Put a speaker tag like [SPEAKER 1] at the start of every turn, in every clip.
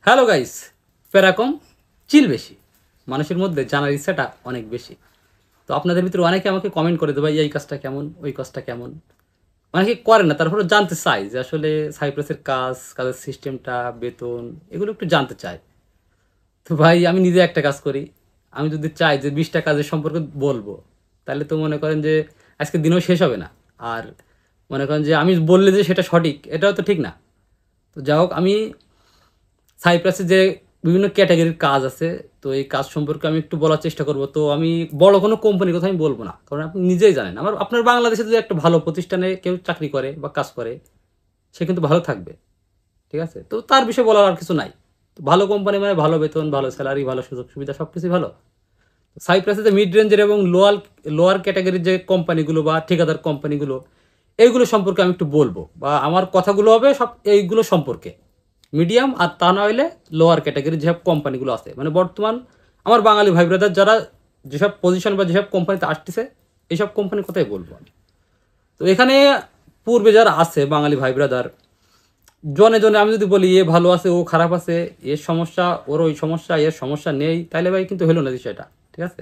[SPEAKER 1] Hello guys, এরকম চিল বেশি মানুষের মধ্যে জানার ইচ্ছাটা অনেক বেশি। তো আপনাদের ভিতরে অনেকে আমাকে কমেন্ট করে দেয়, ভাই এই কাজটা কেমন, ওই কাজটা কেমন। অনেকে করে না, তারপরে জানতে চাই যে আসলে সাইপ্রাসের কাজের সিস্টেমটা, বেতন, এগুলো একটু জানতে চাই। তো ভাই আমি নিজে একটা কাজ করি, আমি যদি চাই যে 20টা কাজের সম্পর্কে বলবো, তাহলে তো মনে করেন যে আজকে দিনও শেষ হবে না। আর মনে করেন যে আমি বললে যে সেটা সঠিক, এটাও তো ঠিক না। তো যাই হোক, আমি সাইপ্রাসে যে বিভিন্ন ক্যাটাগরির কাজ আছে, তো এই কাজ সম্পর্কে আমি একটু বলার চেষ্টা করব। তো আমি বড় কোনো কোম্পানির কথা আমি বলবো না, কারণ আপনি নিজেই জানেন আপনার বাংলাদেশে যদি একটা ভালো প্রতিষ্ঠানে কেউ চাকরি করে বা কাজ করে, সে কিন্তু ভালো থাকবে। ঠিক আছে, তো তার বিষয়ে বলার আর কিছু নাই। তো ভালো কোম্পানি মানে ভালো বেতন, ভালো স্যালারি, ভালো সুযোগ সুবিধা, সব কিছুই ভালো। সাইপ্রাসে যে মিড রেঞ্জের এবং লোয়ার ক্যাটাগরির যে কোম্পানিগুলো বা ঠিকাদার কোম্পানিগুলো, এইগুলো সম্পর্কে আমি একটু বলবো, বা আমার কথাগুলো হবে সব এইগুলো সম্পর্কে। মিডিয়াম আর তা না হইলে লোয়ার ক্যাটাগরির যেসব কোম্পানিগুলো আছে, মানে বর্তমান আমার বাঙালি ভাই ব্রাদার যারা যেসব পজিশন বা যেসব কোম্পানিতে আসতেছে, এইসব কোম্পানির কথাই বলবো আমি। তো এখানে পূর্বে যারা আছে বাঙালি ভাই ব্রাদার, জনে জনে আমি যদি বলি এ ভালো আছে ও খারাপ আছে, এর সমস্যা ওর ওই সমস্যা, এর সমস্যা নেই, তাইলে ভাই কিন্তু হলো না বিষয়টা। ঠিক আছে,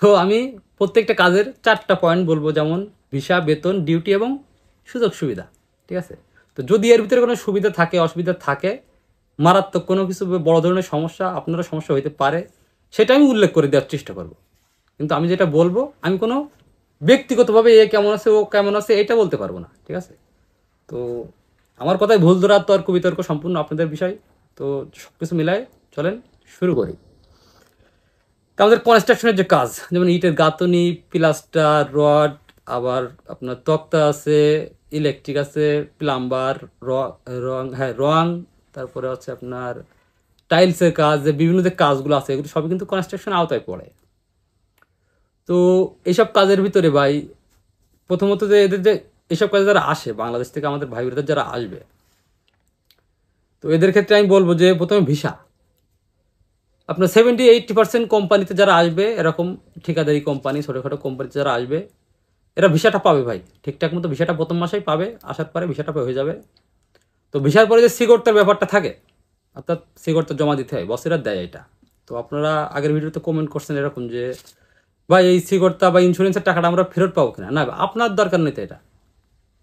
[SPEAKER 1] তো আমি প্রত্যেকটা কাজের 4টা পয়েন্ট বলবো, যেমন ভিসা, বেতন, ডিউটি এবং সুযোগ সুবিধা। ঠিক আছে, তো যদি এর ভিতরে কোনো সুবিধা থাকে, অসুবিধা থাকে, মারাত্মক কোনো কিছু বড় ধরনের সমস্যা আপনারও সমস্যা হইতে পারে, সেটা আমি উল্লেখ করে দেওয়ার চেষ্টা করব। কিন্তু আমি যেটা বলবো, আমি কোনো ব্যক্তিগতভাবে এ কেমন আছে ও কেমন আছে এটা বলতে পারবো না। ঠিক আছে, তো আমার কথায় ভুল ধরা, তর্ক বিতর্ক সম্পূর্ণ আপনাদের বিষয়। তো সব কিছু মিলায় চলেন শুরু করি। তা আমাদের কনস্ট্রাকশনের যে কাজ, যেমন ইটের গাঁথনি, প্লাস্টার, রড, আবার আপনার তক্তা আছে, ইলেকট্রিক আছে, প্লাম্বার, রং, হ্যাঁ রং, তারপরে হচ্ছে আপনার টাইলসের কাজ, যে বিভিন্ন যে কাজগুলো আছে এগুলো সবই কিন্তু কনস্ট্রাকশন আওতায় পড়ে। তো এইসব কাজের ভিতরে ভাই, প্রথমত যে এদের যে এইসব কাজে যারা আসে বাংলাদেশ থেকে, আমাদের ভাই বোনেদের যারা আসবে, তো এদের ক্ষেত্রে আমি বলবো যে প্রথমে ভিসা। আপনার 70-80% কোম্পানিতে যারা আসবে, এরকম ঠিকাদারি কোম্পানি, ছোটোখাটো কোম্পানিতে যারা আসবে, এরা ভিসাটা পাবে ভাই, ঠিকঠাক মতো ভিসাটা প্রথম মাসেই পাবে, আসার পরে ভিসাটা হয়ে যাবে। তো ভিসার পরে যে সিকিউরিটির ব্যাপারটা থাকে, অর্থাৎ সিকিউরিটি জমা দিতে হয়, বসেরা দেয় এটা। তো আপনারা আগের ভিডিওতে কমেন্ট করছেন এরকম যে ভাই এই সিকিউরিটি বা ইন্স্যুরেন্সের টাকাটা আমরা ফেরত পাবো কিনা। না, আপনার দরকার নেই। তো এটা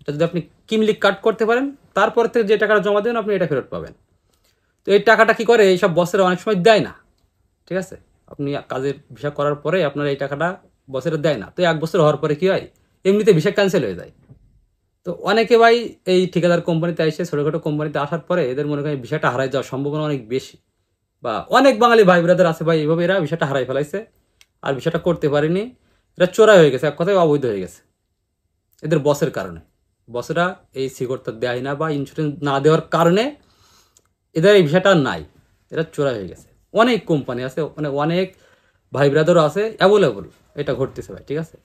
[SPEAKER 1] এটা যদি আপনি কিমলি কাট করতে পারেন, তারপর থেকে যে টাকাটা জমা দেবেন আপনি এটা ফেরত পাবেন। তো এই টাকাটা কি করে, এইসব বসেরা অনেক সময় দেয় না। ঠিক আছে, আপনি কাজের ভিসা করার পরে আপনার এই টাকাটা বছরে দেয় না। তো 1 বছর হওয়ার পরে কি হয়, এমনিতে ভিসা ক্যান্সেল হয়ে যায়। তো অনেকে ভাই এই ঠিকাদার কোম্পানিতে এসে, ছোটোখাটো কোম্পানিতে আসার পরে এদের মনে করেন ভিসাটা হারাই যাওয়ার সম্ভাবনা অনেক বেশি। বা অনেক বাঙালি ভাই ব্রাদার আছে ভাই, এইভাবে এরা ভিসাটা হারাই ফেলাইছে, আর ভিসাটা করতে পারেনি। এরা চোরাই হয়ে গেছে, এক কথায় অবৈধ হয়ে গেছে এদের বসের কারণে। বসেরা এই সিকিউরিটি দেয় না বা ইন্স্যুরেন্স না দেওয়ার কারণে এদের এই ভিসাটা নাই, এরা চোরা হয়ে গেছে। অনেক কোম্পানি আছে, মানে অনেক ভাই ব্রাদারও আছে, অ্যাভেলেবল এটা ঘটতেছে ভাই। ঠিক আছে,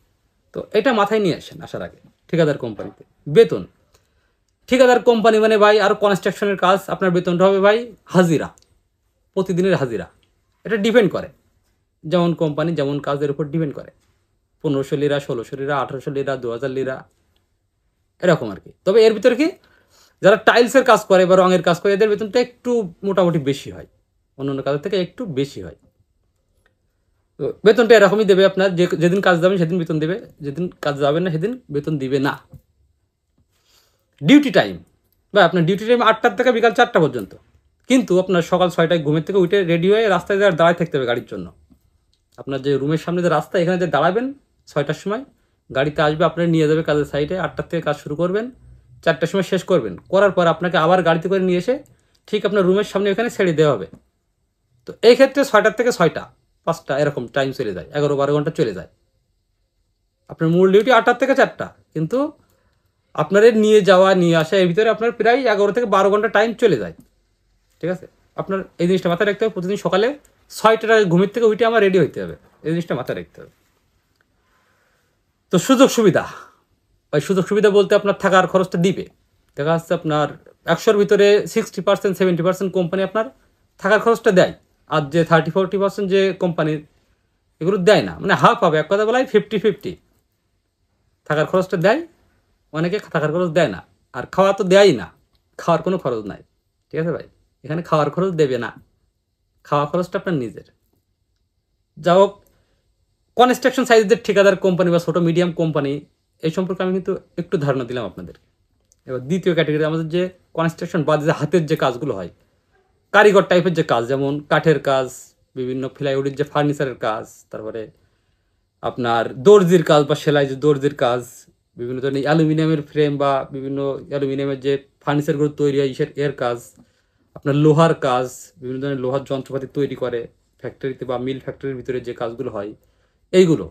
[SPEAKER 1] তো এটা মাথায় নিয়ে আসেন আসার আগে। ঠিকাদার কোম্পানিতে বেতন, ঠিকাদার কোম্পানি মানে ভাই আর কনস্ট্রাকশনের কাজ, আপনার বেতনটা হবে ভাই হাজিরা, প্রতিদিনের হাজিরা। এটা ডিপেন্ড করে যেমন কোম্পানি যেমন কাজের উপর ডিপেন্ড করে। 1500 লিরা, 1600 লিরা, 1800 লিরা, 2000 লিরা, এরকম আর কি। তবে এর ভিতরে কি, যারা টাইলসের কাজ করে বা রঙের কাজ করে, এদের বেতনটা একটু মোটামুটি বেশি হয়, অন্যান্য কাজের থেকে একটু বেশি হয়। তো বেতনটা এরকমই দেবে, আপনার যেদিন কাজ যাবেন সেদিন বেতন দেবে, যেদিন কাজ যাবেন না সেদিন বেতন দিবে না। ডিউটি টাইম, বা আপনার ডিউটি টাইম 8টা থেকে বিকাল 4টা পর্যন্ত। কিন্তু আপনার সকাল 6টায় ঘুমের থেকে উঠে রেডি হয়ে রাস্তায় দাঁড়ায় থাকতে হবে গাড়ির জন্য। আপনার যে রুমের সামনে যে রাস্তা, এখানে যে দাঁড়াবেন 6টার সময়, গাড়িতে আসবে, আপনার নিয়ে যাবে কাজের সাইডে। 8টার থেকে কাজ শুরু করবেন, 4টার সময় শেষ করবেন, করার পর আপনাকে আবার গাড়িতে করে নিয়ে এসে ঠিক আপনার রুমের সামনে ওখানে ছেড়ে দেওয়া হবে। তো এই ক্ষেত্রে 6টার থেকে 6টা, 5টা এরকম টাইম চলে যায়, 11-12 ঘন্টা চলে যায়। আপনার মূল ডিউটি 8টার থেকে 4টা, কিন্তু আপনার নিয়ে যাওয়া নিয়ে আসা এর ভিতরে আপনার প্রায় 11 থেকে 12 ঘন্টা টাইম চলে যায়। ঠিক আছে, আপনার এই জিনিসটা মাথায় রাখতে হবে। প্রতিদিন সকালে 6টার আগে ঘুমের থেকে উঠে আমার রেডি হইতে হবে, এই জিনিসটা মাথায় রাখতে হবে। তো সুযোগ সুবিধা, ওই সুযোগ সুবিধা বলতে আপনার থাকার খরচটা দিবে। দেখা যাচ্ছে আপনার 100-র ভিতরে 60%-70% কোম্পানি আপনার থাকার খরচটা দেয়, আর যে 30-40% যে কোম্পানির, এগুলো দেয় না, মানে হাফ হবে, এক কথা বলা হয় 50-50। থাকার খরচটা দেয়, অনেকে থাকার খরচ দেয় না, আর খাওয়া তো দেয়ই না, খাওয়ার কোনো খরচ নাই। ঠিক আছে ভাই, এখানে খাওয়ার খরচ দেবে না, খাওয়া খরচটা আপনার নিজের। যা হোক, কনস্ট্রাকশন সাইজের ঠিকাদার কোম্পানি বা ছোটো মিডিয়াম কোম্পানি এই সম্পর্কে আমি কিন্তু একটু ধারণা দিলাম আপনাদেরকে। এবার দ্বিতীয় ক্যাটাগরি আমাদের যে কনস্ট্রাকশন বা যে হাতের যে কাজগুলো হয়, কারিগর টাইপের যে কাজ, যেমন কাঠের কাজ, বিভিন্ন প্লাইউডের যে ফার্নিচারের কাজ, তারপরে আপনার দর্জির কাজ বা সেলাই যে দর্জির কাজ, বিভিন্ন ধরনের অ্যালুমিনিয়ামের ফ্রেম বা বিভিন্ন অ্যালুমিনিয়ামের যে ফার্নিচারগুলো তৈরি হয় এর কাজ, আপনার লোহার কাজ, বিভিন্ন ধরনের লোহার যন্ত্রপাতি তৈরি করে ফ্যাক্টরিতে বা মিল ফ্যাক্টরির ভিতরে যে কাজগুলো হয় এইগুলো।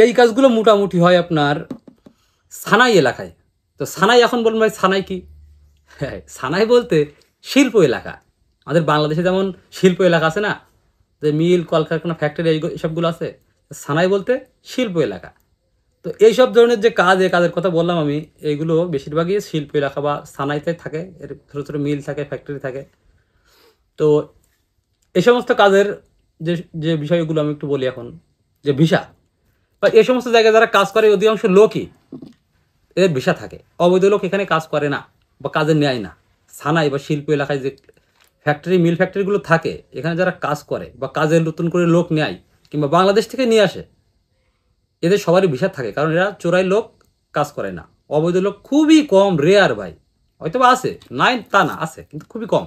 [SPEAKER 1] এই কাজগুলো মোটামুটি হয় আপনার সানাই এলাকায়। তো সানাই, এখন বলুন ভাই সানাই কি? হ্যাঁ, সানাই বলতে শিল্প এলাকা। আমাদের বাংলাদেশে যেমন শিল্প এলাকা আছে না, যে মিল কলকারখানা ফ্যাক্টরি এইসবগুলো আছে, সানাই বলতে শিল্প এলাকা। তো এইসব ধরনের যে কাজ, এই কাজের কথা বললাম আমি, এইগুলো বেশিরভাগই শিল্প এলাকা বা সানাইতে থাকে। এর ছোটো ছোটো মিল থাকে, ফ্যাক্টরি থাকে। তো এই সমস্ত কাজের যে যে বিষয়গুলো আমি একটু বলি এখন, যে ভিসা বা এই সমস্ত জায়গায় যারা কাজ করে অধিকাংশ লোকই এদের ভিসা থাকে। অবৈধ লোক এখানে কাজ করে না বা কাজে নেয় না। সানাই বা শিল্প এলাকায় যে ফ্যাক্টরি মিল ফ্যাক্টরিগুলো থাকে, এখানে যারা কাজ করে বা কাজে নতুন করে লোক নেয় কিংবা বাংলাদেশ থেকে নিয়ে আসে, এদের সবারই ভিসা থাকে, কারণ এরা চোরাই লোক কাজ করে না। অবৈধ লোক খুবই কম, রেয়ার ভাই। হয়তো বা আছে, নাই তা না, আছে কিন্তু খুবই কম।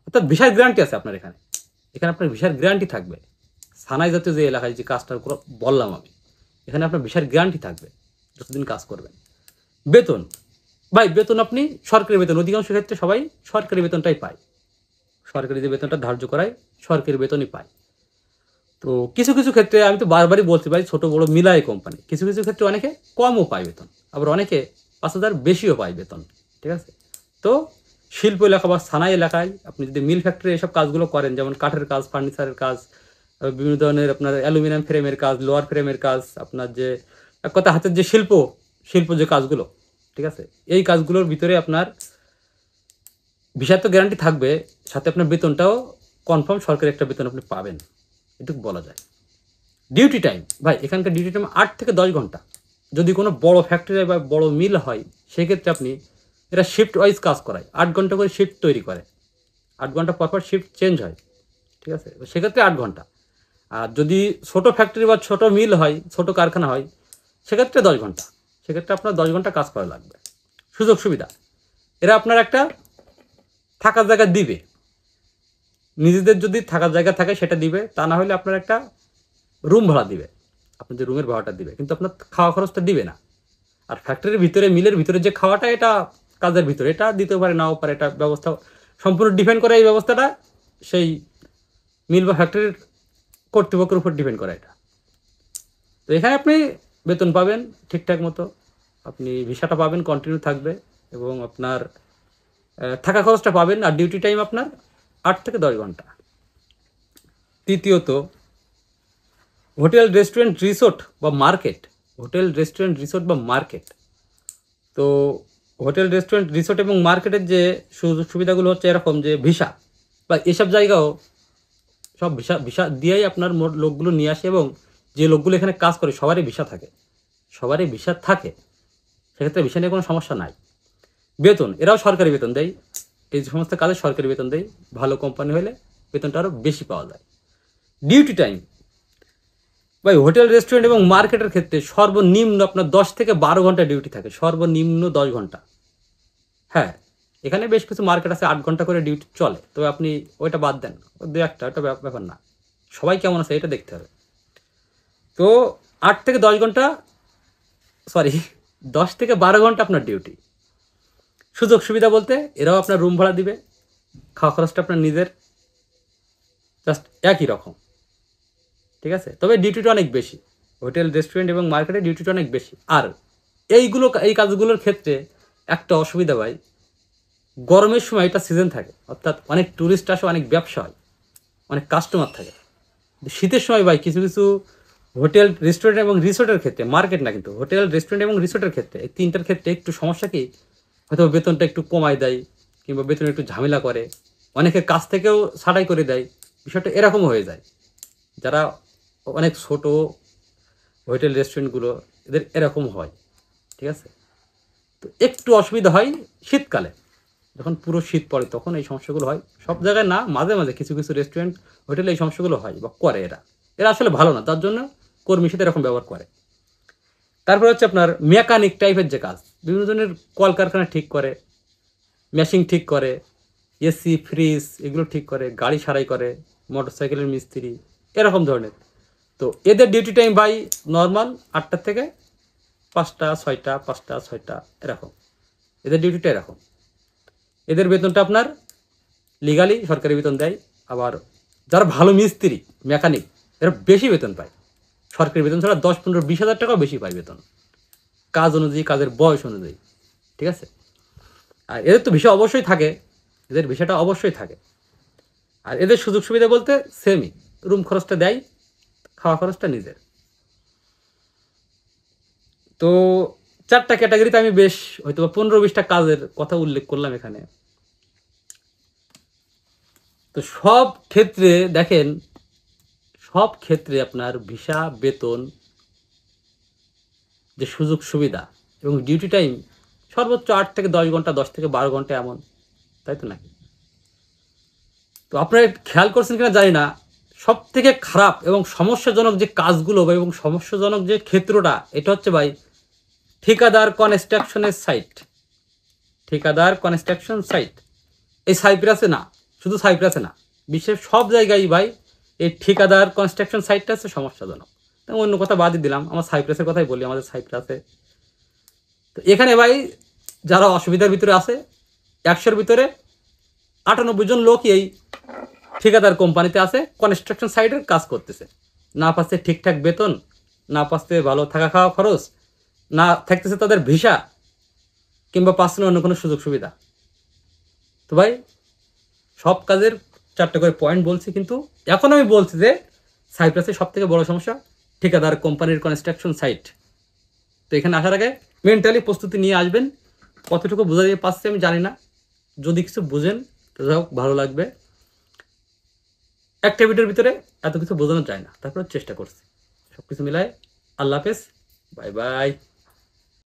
[SPEAKER 1] অর্থাৎ ভিসার গ্যারান্টি আছে আপনার এখানে। এখানে আপনার ভিসার গ্যারান্টি থাকবে। সানাই জাতীয় যে এলাকায় যে কাজটা বললাম আমি, এখানে আপনার ভিসার গ্যারান্টি থাকবে যতদিন কাজ করবেন। বেতন ভাই, বেতন আপনি সরকারি বেতন, অধিকাংশ ক্ষেত্রে সবাই সরকারি বেতনটাই পায়। সরকারি যে বেতনটা ধার্য করায় সরকারি বেতনই পায়। তো কিছু কিছু ক্ষেত্রে আমি তো বারবারই বলছি ভাই, ছোট বড় মিলাই কোম্পানি, কিছু কিছু ক্ষেত্রে অনেকে কমও পায় বেতন, আবার অনেকে 5,000 বেশিও পায় বেতন। ঠিক আছে? তো শিল্প এলাকা বা সানাই এলাকায় আপনি যদি মিল ফ্যাক্টরি এসব কাজগুলো করেন, যেমন কাঠের কাজ, ফার্নিচারের কাজ, বিভিন্ন ধরনের আপনার অ্যালুমিনিয়াম ফ্রেমের কাজ, লোহার ফ্রেমের কাজ, আপনার যে এক কথা হাতের যে শিল্প শিল্প যে কাজগুলো, ঠিক আছে, এই কাজগুলোর ভিতরে আপনার ভিসার তো গ্যারান্টি থাকবে, সাথে আপনার বেতনটাও কনফার্ম সরকারি একটা বেতন আপনি পাবেন, এটুকু বলা যায়। ডিউটি টাইম ভাই, এখানকার ডিউটি টাইম 8 থেকে 10 ঘন্টা। যদি কোনো বড় ফ্যাক্টরি বা বড় মিল হয়, সেক্ষেত্রে আপনি এরা শিফট ওয়াইজ কাজ করায়, 8 ঘন্টা করে শিফট তৈরি করে, 8 ঘন্টা পর পর শিফট চেঞ্জ হয়। ঠিক আছে? সেক্ষেত্রে 8 ঘন্টা। আর যদি ছোট ফ্যাক্টরি বা ছোট মিল হয়, ছোট কারখানা হয়, সেক্ষেত্রে 10 ঘন্টা। সেক্ষেত্রে আপনার 10 ঘন্টা কাজ করা লাগবে। সুযোগ সুবিধা, এরা আপনার একটা থাকার জায়গা দিবে, নিজেদের যদি থাকার জায়গা থাকে সেটা দিবে, তা না হলে আপনার একটা রুম ভাড়া দিবে, আপনার যে রুমের ভাড়াটা দিবে, কিন্তু আপনার খাওয়া খরচটা দিবে না। আর ফ্যাক্টরির ভিতরে, মিলের ভিতরে যে খাওয়াটা, এটা কাজের ভিতরে, এটা দিতে পারে নাও পারে, এটা ব্যবস্থা সম্পূর্ণ ডিপেন্ড করে, এই ব্যবস্থাটা সেই মিল বা ফ্যাক্টরির কর্তৃপক্ষের উপর ডিপেন্ড করে এটা। তো এখানে আপনি বেতন পাবেন ঠিকঠাক মতো, আপনি ভিসাটা পাবেন, কন্টিনিউ থাকবে, এবং আপনার থাকা খরচটা পাবেন, আর ডিউটি টাইম আপনার 8 থেকে 10 ঘন্টা। তৃতীয়ত, হোটেল রেস্টুরেন্ট রিসোর্ট বা মার্কেট। হোটেল রেস্টুরেন্ট রিসোর্ট বা মার্কেট, তো হোটেল রেস্টুরেন্ট রিসোর্ট এবং মার্কেটের যে সুযোগ সুবিধাগুলো হচ্ছে এরকম, যে ভিসা বা এসব জায়গাও সব ভিসা ভিসা দিয়েই আপনার মোট লোকগুলো নিয়ে আসে, এবং যে লোকগুলো এখানে কাজ করে সবারই ভিসা থাকে, সবারই ভিসা থাকে, সেক্ষেত্রে ভিসা নিয়ে কোনো সমস্যা নাই। বেতন, এরাও সরকারি বেতন দেয়, এই সমস্ত কাজে সরকারি বেতন দেয়, ভালো কোম্পানি হলে বেতনটা আরও বেশি পাওয়া যায়। ডিউটি টাইম ভাই, হোটেল রেস্টুরেন্ট এবং মার্কেটের ক্ষেত্রে সর্বনিম্ন আপনার 10 থেকে 12 ঘন্টা ডিউটি থাকে, সর্বনিম্ন 10 ঘন্টা। হ্যাঁ, এখানে বেশ কিছু মার্কেট আছে 8 ঘন্টা করে ডিউটি চলে, তবে আপনি ওইটা বাদ দেন, দু একটা, ওটা ব্যাপার না, সবাই কেমন আছে এটা দেখতে হবে। তো 8 থেকে 10 ঘন্টা, সরি 10 থেকে 12 ঘন্টা আপনার ডিউটি। সুযোগ সুবিধা বলতে এরাও আপনার রুম ভাড়া দিবে, খাওয়া খরচটা আপনার নিজের, জাস্ট একই রকম। ঠিক আছে? তবে ডিউটিটা অনেক বেশি, হোটেল রেস্টুরেন্ট এবং মার্কেটে ডিউটিটা অনেক বেশি। আর এই কাজগুলোর ক্ষেত্রে একটা অসুবিধা ভাই, গরমের সময় এটা সিজন থাকে, অর্থাৎ অনেক ট্যুরিস্ট আসে, অনেক ব্যবসা হয়, অনেক কাস্টমার থাকে। শীতের সময় ভাই কিছু কিছু হোটেল রেস্টুরেন্ট এবং রিসোর্টের ক্ষেত্রে, মার্কেট না কিন্তু, হোটেল রেস্টুরেন্ট এবং রিসোর্টের ক্ষেত্রে, এই তিনটার ক্ষেত্রে একটু সমস্যা কি, হয়তো বেতনটা একটু কমায় দেয়, কিংবা বেতন একটু ঝামেলা করে, অনেকে কাজ থেকেও ছাঁটাই করে দেয়, বিষয়টা এরকমও হয়ে যায়। যারা অনেক ছোট হোটেল রেস্টুরেন্টগুলো, এদের এরকম হয়। ঠিক আছে? তো একটু অসুবিধা হয় শীতকালে, যখন পুরো শীত পড়ে তখন এই সমস্যাগুলো হয়। সব জায়গায় না, মাঝে মাঝে কিছু কিছু রেস্টুরেন্ট হোটেলে এই সমস্যাগুলো হয় বা করে। এরা এরা আসলে ভালো না, তার জন্য কর্মীর সাথে এরকম ব্যবহার করে। তারপর হচ্ছে আপনার মেকানিক টাইপের যে কাজ, বিভিন্ন ধরনের কলকারখানা ঠিক করে, মেশিন ঠিক করে, এসি ফ্রিজ এগুলো ঠিক করে, গাড়ি সারাই করে, মোটর সাইকেলের মিস্ত্রি, এরকম ধরনের। তো এদের ডিউটি টাইম বাই নর্মাল 8টা থেকে 5টা 6টা 5টা 6টা এরকম, এদের ডিউটিটা এরকম। এদের বেতনটা আপনার লিগালি সরকারি বেতন দেয়। আবার যারা ভালো মিস্ত্রি মেকানিক এরা বেশি বেতন পায়, সরকারি বেতন ছাড়া 10 15 20 হাজার টাকাও বেশি পায় বেতন, কাজ অনুযায়ী, কাজের বয়স অনুযায়ী, ঠিক আছে। আর এদের তো ভিসা অবশ্যই থাকে, এদের ভিসাটা অবশ্যই থাকে। আর এদের সুযোগ সুবিধা বলতে সেমই, রুম খরচটা দেয়, খাওয়া খরচটা নিজের। তো 4টা ক্যাটাগরিতে আমি বেশ হয়তো 15 20টা কাজের কথা উল্লেখ করলাম এখানে। তো সব ক্ষেত্রে দেখেন, সব ক্ষেত্রে আপনার ভিসা, বেতন, যে সুযোগ সুবিধা এবং ডিউটি টাইম সর্বোচ্চ 8 থেকে 10 ঘন্টা, 10 থেকে 12 ঘন্টা এমন, তাই তো নাকি? তো আপনারা খেয়াল করছেন কিনা জানি না, সব থেকে খারাপ এবং সমস্যাজনক যে কাজগুলো বা এবং সমস্যাজনক যে ক্ষেত্রটা, এটা হচ্ছে ভাই ঠিকাদার কনস্ট্রাকশনের সাইট। ঠিকাদার কনস্ট্রাকশন সাইট এই সাইপ্রাসে না, শুধু সাইপ্রাসে না, বিশ্বের সব জায়গায় ভাই এই ঠিকাদার কনস্ট্রাকশন সাইটটা হচ্ছে সমস্যাজনক। অন্য কথা বাদই দিলাম, আমার সাইপ্রাসের কথাই বলি, আমাদের সাইপ্রাসে। তো এখানে ভাই যারা অসুবিধার ভিতরে আছে, 100-র ভিতরে 98 জন লোকই এই ঠিকাদার কোম্পানিতে আছে, কনস্ট্রাকশন সাইটের কাজ করতেছে। না পাচ্ছে ঠিকঠাক বেতন, না পাচ্ছে ভালো থাকা খাওয়া খরচ, না থাকতেছে তাদের ভিসা, কিংবা পাচ্ছে না অন্য কোনো সুযোগ সুবিধা। তো ভাই সব কাজের 4টা করে পয়েন্ট বলছি, কিন্তু এখন আমি বলছি যে সাইপ্রাসের সব থেকে বড় সমস্যা ঠিকাদার কোম্পানির কনস্ট্রাকশন সাইট। তো এখানে আসার আগে মেন্টালি প্রস্তুতি নিয়ে আসবেন। কতটুকু বোঝা দিয়ে পাচ্ছি আমি জানি না, যদি কিছু বুঝেন তো যাও ভালো লাগবে। একটা ভিডিওর ভিতরে এত কিছু বোঝানো যায় না, তারপরে চেষ্টা করছি। সব কিছু মিলায় আল্লাহ হাফেজ, বাই বাই।